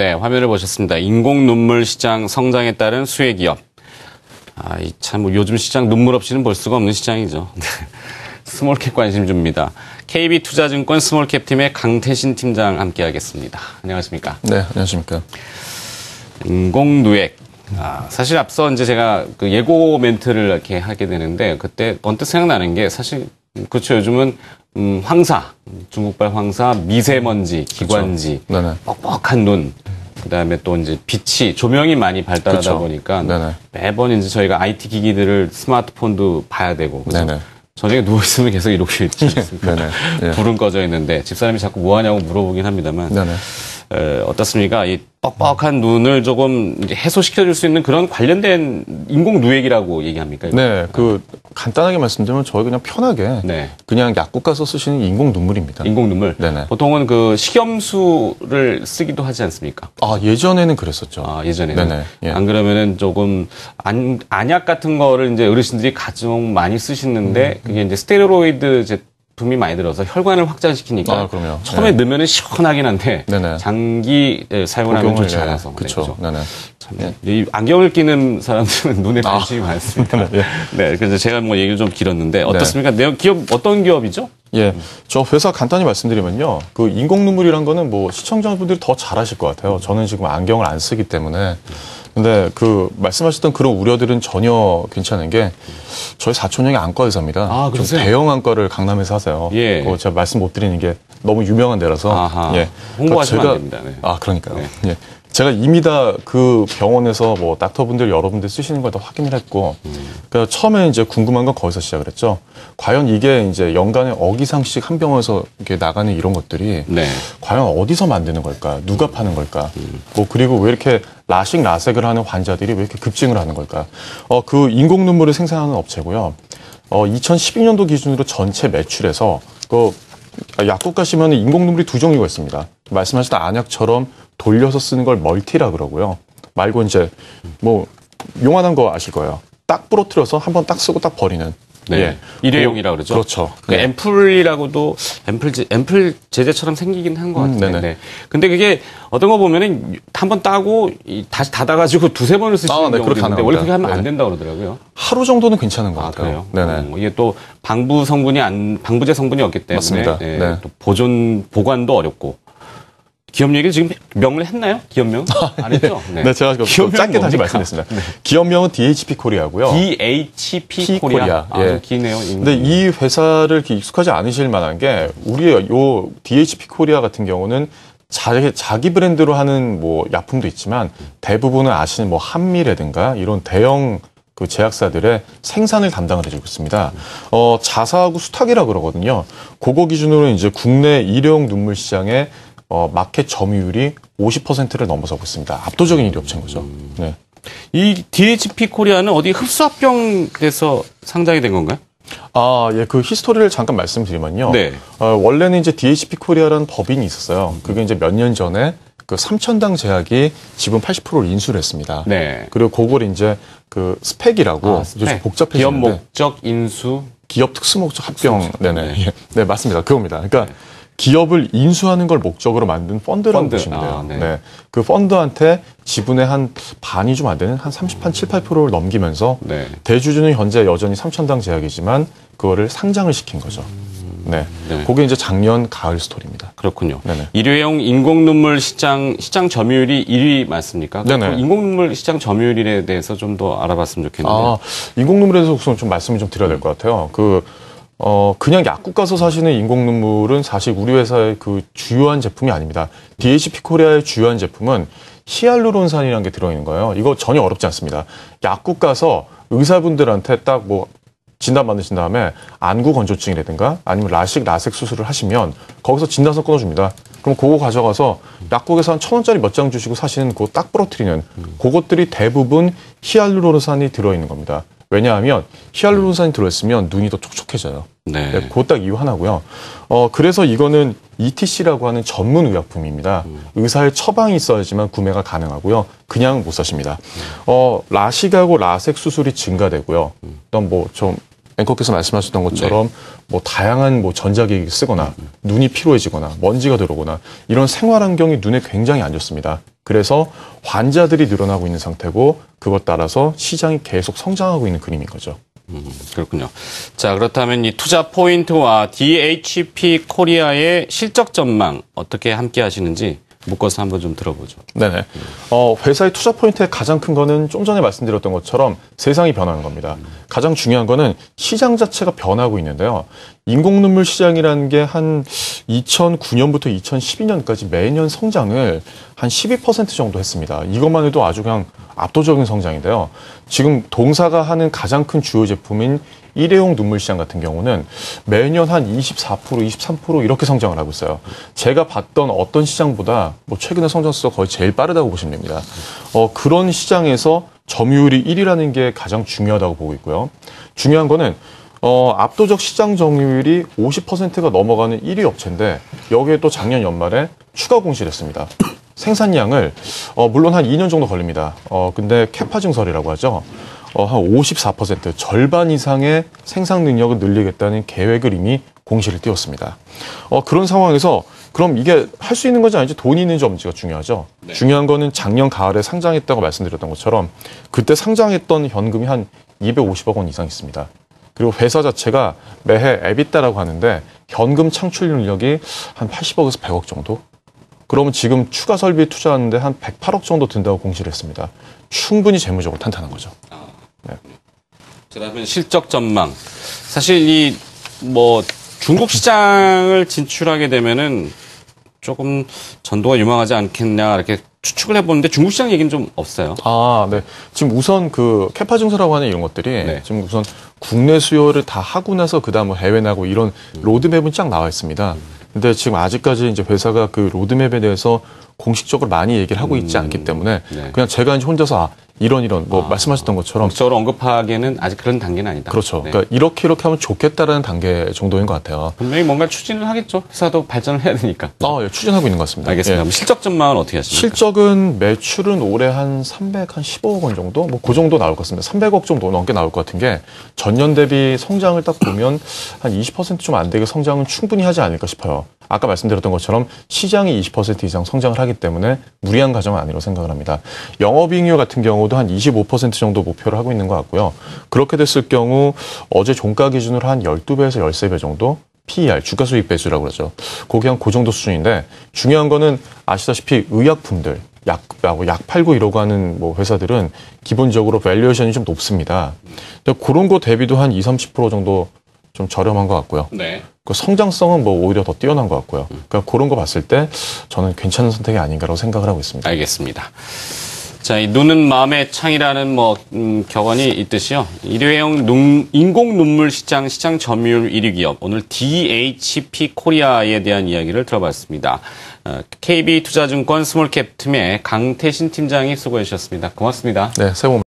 네, 화면을 보셨습니다. 인공 눈물 시장 성장에 따른 수혜 기업. 참 요즘 시장 눈물 없이는 볼 수가 없는 시장이죠. 스몰캡 관심주입니다. KB투자증권 스몰캡 팀의 강태신 팀장 함께하겠습니다. 안녕하십니까? 네, 안녕하십니까? 인공누액. 사실 앞서 이제 제가 그 예고 멘트를 이렇게 하게 되는데 그때 언뜻 생각나는 게 사실 그렇죠. 요즘은 황사, 중국발 황사, 미세먼지, 기관지, 그렇죠. 뻑뻑한 눈, 그다음에 또 이제 빛이 조명이 많이 발달하다 그렇죠. 보니까 네네. 매번 이제 저희가 IT 기기들을 스마트폰도 봐야 되고 그래서 네네. 저녁에 누워 있으면 계속 이렇게 있지 않습니까? 네네. 예. 불은 꺼져 있는데 집사람이 자꾸 뭐 하냐고 물어보긴 합니다만 네네. 어떻습니까? 이 뻑뻑한 눈을 조금 이제 해소시켜줄 수 있는 그런 관련된 인공누액이라고 얘기합니까? 이거? 네, 간단하게 말씀드리면 저희 그냥 편하게 네. 그냥 약국 가서 쓰시는 인공 눈물입니다. 인공눈물. 네네. 보통은 그 식염수를 쓰기도 하지 않습니까? 예전에는 그랬었죠. 예전에는. 네네. 예. 안 그러면은 조금 안약 같은 거를 이제 어르신들이 가장 많이 쓰시는데 그게 이제 스테로이드 제품이 많이 들어서 혈관을 확장시키니까 그럼요. 처음에 네. 넣으면은 시원하긴 한데 네네. 장기 사용을 하면 좋지 않아서. 그렇죠. 네네. 이 안경을 끼는 사람들은 눈에 관심이 많습니다. 네. 네, 그래서 제가 뭐 얘기를 좀 길었는데 어떻습니까? 내용 기업 어떤 기업이죠? 예, 저 회사 간단히 말씀드리면요. 그 인공 눈물이란 거는 뭐 시청자분들이 더 잘 아실 것 같아요. 저는 지금 안경을 안 쓰기 때문에. 근데 말씀하셨던 그런 우려들은 전혀 괜찮은 게 저희 사촌 형이 안과 의사입니다. 좀 그러세요? 대형 안과를 강남에서 하세요. 예. 제가 말씀 못 드리는 게 너무 유명한 데라서. 아하. 예. 홍보하시면 안 됩니다. 네. 그러니까요. 네. 예. 제가 이미 다 그 병원에서 뭐 닥터분들 여러분들 쓰시는 걸 다 확인을 했고, 그러니까 처음에 이제 궁금한 건 거기서 시작을 했죠. 과연 이게 이제 연간에 억 이상씩 한 병원에서 이렇게 나가는 이런 것들이 네. 과연 어디서 만드는 걸까? 누가 파는 걸까? 그리고 왜 이렇게 라식 라섹을 하는 환자들이 왜 이렇게 급증을 하는 걸까? 그 인공 눈물을 생산하는 업체고요. 2012년도 기준으로 전체 매출에서 약국 가시면 인공 눈물이 두 종류가 있습니다. 말씀하신 안약처럼 돌려서 쓰는 걸 멀티라 그러고요. 말고 이제 용안한 거 아실 거예요. 딱 부러뜨려서 한번 딱 쓰고 딱 버리는. 네. 예. 일회용이라 그러죠. 그렇죠. 그 앰플이라고도 앰플 제제처럼 생기긴 한 것 같은데. 네네. 네. 근데 그게 어떤 거 보면은 한 번 따고 다시 닫아가지고 두세 번을 쓰시는 네, 경우도 있는데 가능합니다. 원래 그렇게 하면 안 네. 된다고 그러더라고요. 하루 정도는 괜찮은 것 같아요. 그래요? 네네. 이게 또 방부제 성분이 없기 때문에 맞습니다. 네. 네. 또 보관도 어렵고. 기업 얘기를 지금 명을 했나요? 기업명? 안 했죠? 네, 제가 기업명이 짧게 다시 뭡니까? 말씀드리겠습니다. 기업명은 DHP 코리아고요. DHP 코리아. 예. 기네요. 근데 이 회사를 이렇게 익숙하지 않으실 만한 게 우리 요 DHP 코리아 같은 경우는 자기 브랜드로 하는 약품도 있지만 대부분은 아시는 한미라든가 이런 대형 그 제약사들의 생산을 담당을 해주고 있습니다. 자사하고 수탁이라 그러거든요. 그거 기준으로 이제 국내 일회용 눈물 시장에 마켓 점유율이 50%를 넘어서고 있습니다. 압도적인 1위 업체인 거죠. 네. 이 DHP 코리아는 어디 흡수합병돼서 상장이 된 건가요? 예, 그 히스토리를 잠깐 말씀드리면요. 네. 원래는 이제 DHP 코리아라는 법인이 있었어요. 그게 이제 몇 년 전에 그 삼천당 제약이 지분 80%를 인수를 했습니다. 네. 그리고 그걸 이제 그 스펙이라고 스펙. 복잡해지는데 기업 목적 인수. 기업 특수 목적 합병. 네네. 네. 네, 맞습니다. 그겁니다. 그러니까 기업을 인수하는 걸 목적으로 만든 펀드라고 보시면 돼요. 네. 네. 그 펀드한테 지분의 한 반이 좀 안 되는 한 7, 8%를 넘기면서 네. 대주주는 현재 여전히 삼천당 제약이지만 그거를 상장을 시킨 거죠. 네. 네. 그게 이제 작년 가을 스토리입니다. 그렇군요. 네네. 일회용 인공눈물 시장 점유율이 1위 맞습니까? 네네. 인공눈물 시장 점유율에 대해서 좀 더 알아봤으면 좋겠는데. 인공눈물에 대해서 우선 좀 말씀을 좀 드려야 될 것 같아요. 그냥 약국 가서 사시는 인공 눈물은 사실 우리 회사의 그 주요한 제품이 아닙니다. DHP 코리아의 주요한 제품은 히알루론산이라는 게 들어있는 거예요. 이거 전혀 어렵지 않습니다. 약국 가서 의사분들한테 딱 진단 받으신 다음에 안구 건조증이라든가 아니면 라식, 라섹 수술을 하시면 거기서 진단서 끊어줍니다. 그럼 그거 가져가서 약국에서 한 1,000원짜리 몇 장 주시고 사시는 그거 딱 부러뜨리는 그것들이 대부분 히알루론산이 들어있는 겁니다. 왜냐하면 히알루론산이 들어있으면 눈이 더 촉촉해져요. 네. 네, 그것 딱 이유 하나고요. 그래서 이거는 ETC라고 하는 전문 의약품입니다. 의사의 처방이 있어야지만 구매가 가능하고요. 그냥 못 사십니다. 라식하고 라섹 수술이 증가되고요. 어떤 앵커께서 말씀하셨던 것처럼 뭐 다양한 뭐 전자기기 쓰거나 눈이 피로해지거나 먼지가 들어오거나 이런 생활 환경이 눈에 굉장히 안 좋습니다. 그래서 환자들이 늘어나고 있는 상태고 그것 따라서 시장이 계속 성장하고 있는 그림인 거죠. 그렇군요. 자, 그렇다면 이 투자 포인트와 DHP 코리아의 실적 전망 어떻게 함께 하시는지 묶어서 한번 좀 들어보죠. 네네. 회사의 투자 포인트의 가장 큰 거는 좀 전에 말씀드렸던 것처럼 세상이 변하는 겁니다. 가장 중요한 거는 시장 자체가 변하고 있는데요. 인공눈물 시장이라는 게 한 2009년부터 2012년까지 매년 성장을 한 12% 정도 했습니다. 이것만 해도 아주 그냥 압도적인 성장인데요. 지금 동사가 하는 가장 큰 주요 제품인 일회용 눈물 시장 같은 경우는 매년 한 24%, 23% 이렇게 성장을 하고 있어요. 제가 봤던 어떤 시장보다 뭐 최근의 성장수가 거의 제일 빠르다고 보시면 됩니다. 그런 시장에서 점유율이 1위라는 게 가장 중요하다고 보고 있고요. 중요한 거는 압도적 시장 점유율이 50%가 넘어가는 1위 업체인데 여기에 또 작년 연말에 추가 공시를 했습니다. 생산량을 물론 한 2년 정도 걸립니다. 근데 캐파 증설이라고 하죠. 한 54% 절반 이상의 생산 능력을 늘리겠다는 계획을 이미 공시를 띄웠습니다. 그런 상황에서 그럼 이게 할 수 있는 건지 아닌지 돈이 있는지 없는지가 중요하죠. 네. 중요한 거는 작년 가을에 상장했다고 말씀드렸던 것처럼 그때 상장했던 현금이 한 250억 원 이상 있습니다. 그리고 회사 자체가 매해 에비타라고 하는데 현금 창출 능력이 한 80억에서 100억 정도? 그러면 지금 추가 설비 투자하는데 한 108억 정도 든다고 공시를 했습니다. 충분히 재무적으로 탄탄한 거죠. 네. 그러면 실적 전망. 사실 이 뭐 중국 시장을 진출하게 되면은 조금 전도가 유망하지 않겠냐 이렇게 추측을 해보는데 중국 시장 얘기는 좀 없어요. 네. 지금 우선 그 캐파 증설하고 하는 이런 것들이 네. 지금 우선 국내 수요를 다 하고 나서 그다음 뭐 해외 나고 이런 로드맵은 쫙 나와 있습니다. 근데 지금 아직까지 이제 회사가 그 로드맵에 대해서 공식적으로 많이 얘기를 하고 있지 않기 때문에 네. 그냥 제가 이제 혼자서 이런 뭐 말씀하셨던 것처럼 적으로 언급하기에는 아직 그런 단계는 아니다. 그렇죠. 네. 그러니까 이렇게 하면 좋겠다라는 단계 정도인 것 같아요. 분명히 뭔가 추진을 하겠죠. 회사도 발전을 해야 되니까. 예, 추진하고 있는 것 같습니다. 알겠습니다. 예. 그럼 실적 전망은 어떻게 하십니까? 실적은 매출은 올해 한 315억 원 정도? 뭐 그 정도 나올 것 같습니다. 300억 정도 넘게 나올 것 같은 게 전년 대비 성장을 딱 보면 한 20% 좀 안 되게 성장은 충분히 하지 않을까 싶어요. 아까 말씀드렸던 것처럼 시장이 20% 이상 성장을 하기 때문에 무리한 가정은 아니라고 생각을 합니다. 영업이익률 같은 경우도 한 25% 정도 목표를 하고 있는 것 같고요. 그렇게 됐을 경우 어제 종가 기준으로 한 12배에서 13배 정도 PER, 주가수익 배수라고 그러죠. 그게 한 그 정도 수준인데 중요한 거는 아시다시피 의약품들, 약 팔고 이러고 하는 뭐 회사들은 기본적으로 밸류에이션이 좀 높습니다. 근데 그런 거 대비도 한 20-30% 정도 좀 저렴한 것 같고요. 네. 그 성장성은 뭐 오히려 더 뛰어난 것 같고요. 그러니까 그런 거 봤을 때 저는 괜찮은 선택이 아닌가라고 생각을 하고 있습니다. 알겠습니다. 자, 이 눈은 마음의 창이라는 격언이 있듯이요. 일회용 인공 눈물 시장 점유율 1위 기업. 오늘 DHP 코리아에 대한 이야기를 들어봤습니다. KB투자증권 스몰캡 팀의 강태신 팀장이 수고해 주셨습니다. 고맙습니다. 네, 새해 복